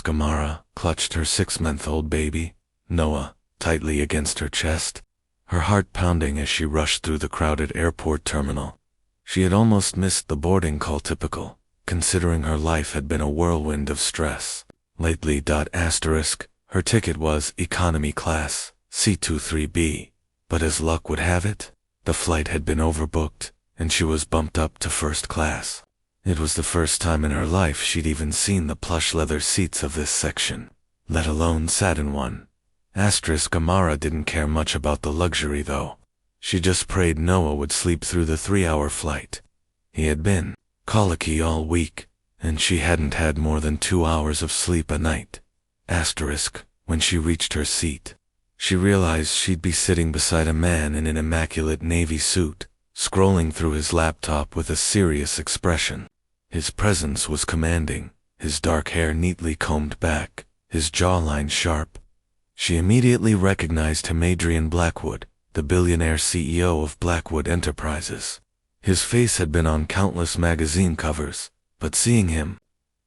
Amara clutched her 6-month-old baby, Noah, tightly against her chest, her heart pounding as she rushed through the crowded airport terminal. She had almost missed the boarding call, typical, considering her life had been a whirlwind of stress. Lately. Her ticket was economy class, C23B, but as luck would have it, the flight had been overbooked, and she was bumped up to first class. It was the first time in her life she'd even seen the plush leather seats of this section, let alone sat in one. Amara didn't care much about the luxury though. She just prayed Noah would sleep through the 3-hour flight. He had been colicky all week, and she hadn't had more than 2 hours of sleep a night. When she reached her seat, she realized she'd be sitting beside a man in an immaculate navy suit, scrolling through his laptop with a serious expression. His presence was commanding, his dark hair neatly combed back, his jawline sharp. She immediately recognized him, Adrian Blackwood, the billionaire CEO of Blackwood Enterprises. His face had been on countless magazine covers, but seeing him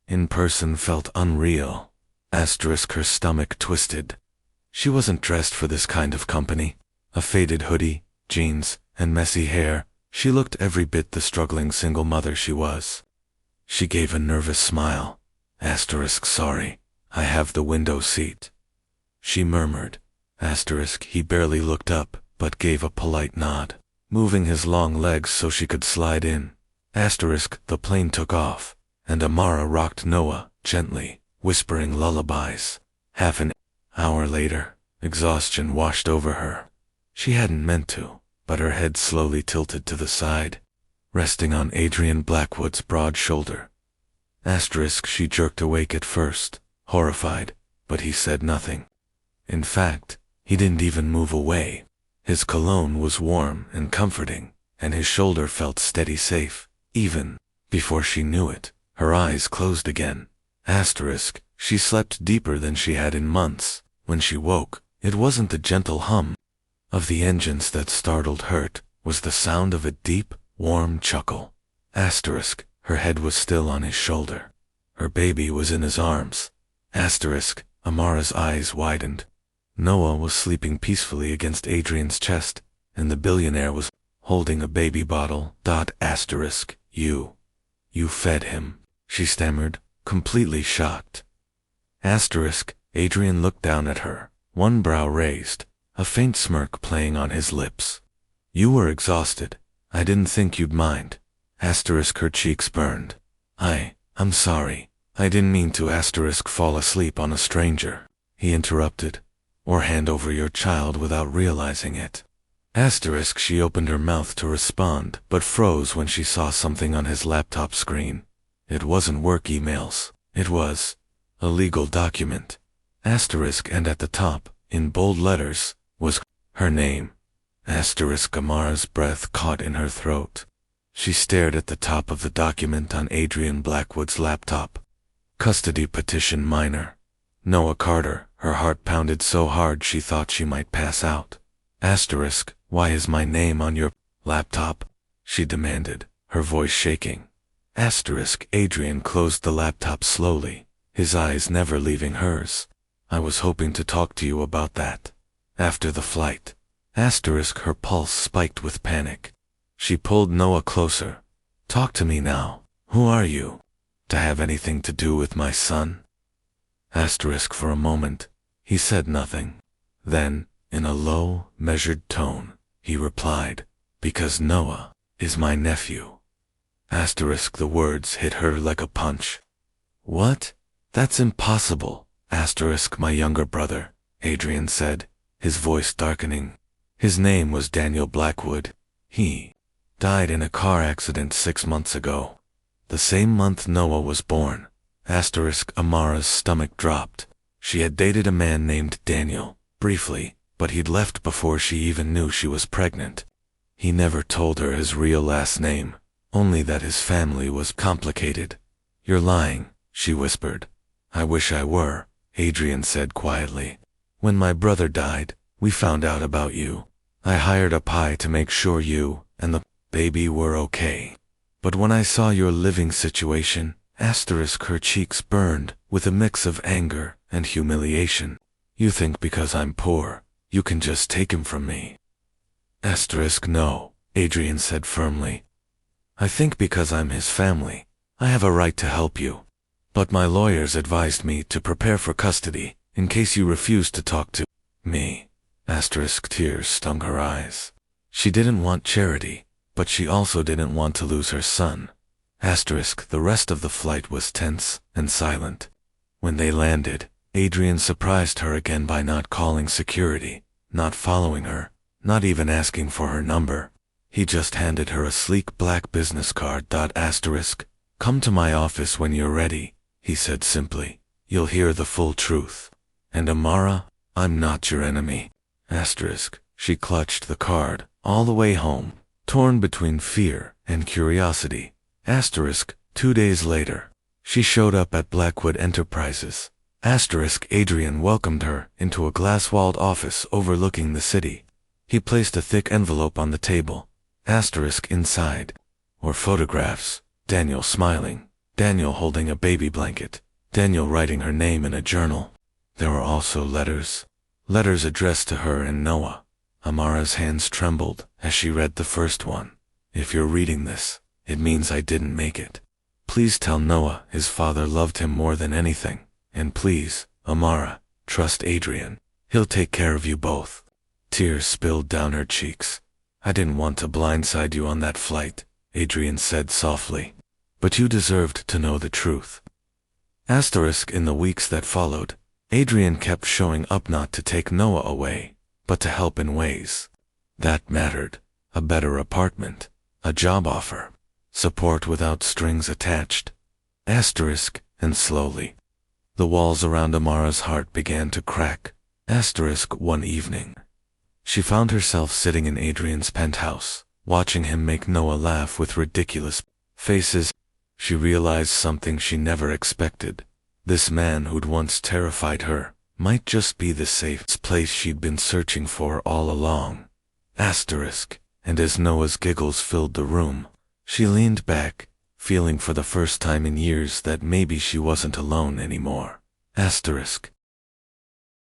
in person felt unreal. Her stomach twisted. She wasn't dressed for this kind of company. A faded hoodie, jeans, and messy hair, she looked every bit the struggling single mother she was. She gave a nervous smile. Sorry, I have the window seat, she murmured. He barely looked up, but gave a polite nod, moving his long legs so she could slide in. The plane took off, and Amara rocked Noah gently, whispering lullabies. Half an hour later, exhaustion washed over her. She hadn't meant to, but her head slowly tilted to the side, resting on Adrian Blackwood's broad shoulder. She jerked awake at first, horrified, but he said nothing. In fact, he didn't even move away. His cologne was warm and comforting, and his shoulder felt steady, safe. Even before she knew it, her eyes closed again. She slept deeper than she had in months. When she woke, it wasn't the gentle hum of the engines that startled her, it was the sound of a deep, warm chuckle. Her head was still on his shoulder. Her baby was in his arms. Amara's eyes widened. Noah was sleeping peacefully against Adrian's chest, and the billionaire was holding a baby bottle. You fed him, she stammered, completely shocked. Adrian looked down at her, one brow raised, a faint smirk playing on his lips. You were exhausted. I didn't think you'd mind. Her cheeks burned. I'm sorry. I didn't mean to fall asleep on a stranger, he interrupted, or hand over your child without realizing it. She opened her mouth to respond, but froze when she saw something on his laptop screen. It wasn't work emails. It was a legal document. And at the top, in bold letters, was her name. Amara's breath caught in her throat. She stared at the top of the document on Adrian Blackwood's laptop. Custody petition minor. Noah Carter. Her heart pounded so hard she thought she might pass out. Why is my name on your laptop? She demanded, her voice shaking. Adrian closed the laptop slowly, his eyes never leaving hers. I was hoping to talk to you about that. After the flight. Her pulse spiked with panic. She pulled Noah closer. Talk to me now. Who are you? To have anything to do with my son? For a moment, he said nothing. Then, in a low, measured tone, he replied, because Noah is my nephew. The words hit her like a punch. What? That's impossible. My younger brother, Adrian said, his voice darkening. His name was Daniel Blackwood. He died in a car accident 6 months ago. The same month Noah was born. Amara's stomach dropped. She had dated a man named Daniel, briefly, but he'd left before she even knew she was pregnant. He never told her his real last name, only that his family was complicated. You're lying, she whispered. I wish I were, Adrian said quietly. When my brother died, we found out about you. I hired a PI to make sure you and the baby were okay. But when I saw your living situation, Asterisk her cheeks burned with a mix of anger and humiliation. You think because I'm poor, you can just take him from me? Asterisk no, Adrian said firmly. I think because I'm his family, I have a right to help you. But my lawyers advised me to prepare for custody in case you refuse to talk to me. Asterisk tears stung her eyes. She didn't want charity, but she also didn't want to lose her son. Asterisk the rest of the flight was tense and silent. When they landed, Adrian surprised her again by not calling security, not following her, not even asking for her number. He just handed her a sleek black business card. Asterisk, come to my office when you're ready, he said simply. You'll hear the full truth. And Amara, I'm not your enemy. Asterisk, she clutched the card all the way home, torn between fear and curiosity. Asterisk, 2 days later, she showed up at Blackwood Enterprises. Asterisk Adrian welcomed her into a glass-walled office overlooking the city. He placed a thick envelope on the table. Asterisk inside were photographs. Daniel smiling, Daniel holding a baby blanket, Daniel writing her name in a journal. There were also letters. Letters addressed to her and Noah. Amara's hands trembled as she read the first one. If you're reading this, it means I didn't make it. Please tell Noah his father loved him more than anything. And please, Amara, trust Adrian. He'll take care of you both. Tears spilled down her cheeks. I didn't want to blindside you on that flight, Adrian said softly. But you deserved to know the truth. Asterisk in the weeks that followed, Adrian kept showing up not to take Noah away, but to help in ways that mattered. A better apartment, a job offer, support without strings attached. Asterisk, and slowly, the walls around Amara's heart began to crack. Asterisk one evening, she found herself sitting in Adrian's penthouse, watching him make Noah laugh with ridiculous faces. She realized something she never expected. This man who'd once terrified her might just be the safe place she'd been searching for all along. Asterisk, and as Noah's giggles filled the room, she leaned back, feeling for the first time in years that maybe she wasn't alone anymore. Asterisk,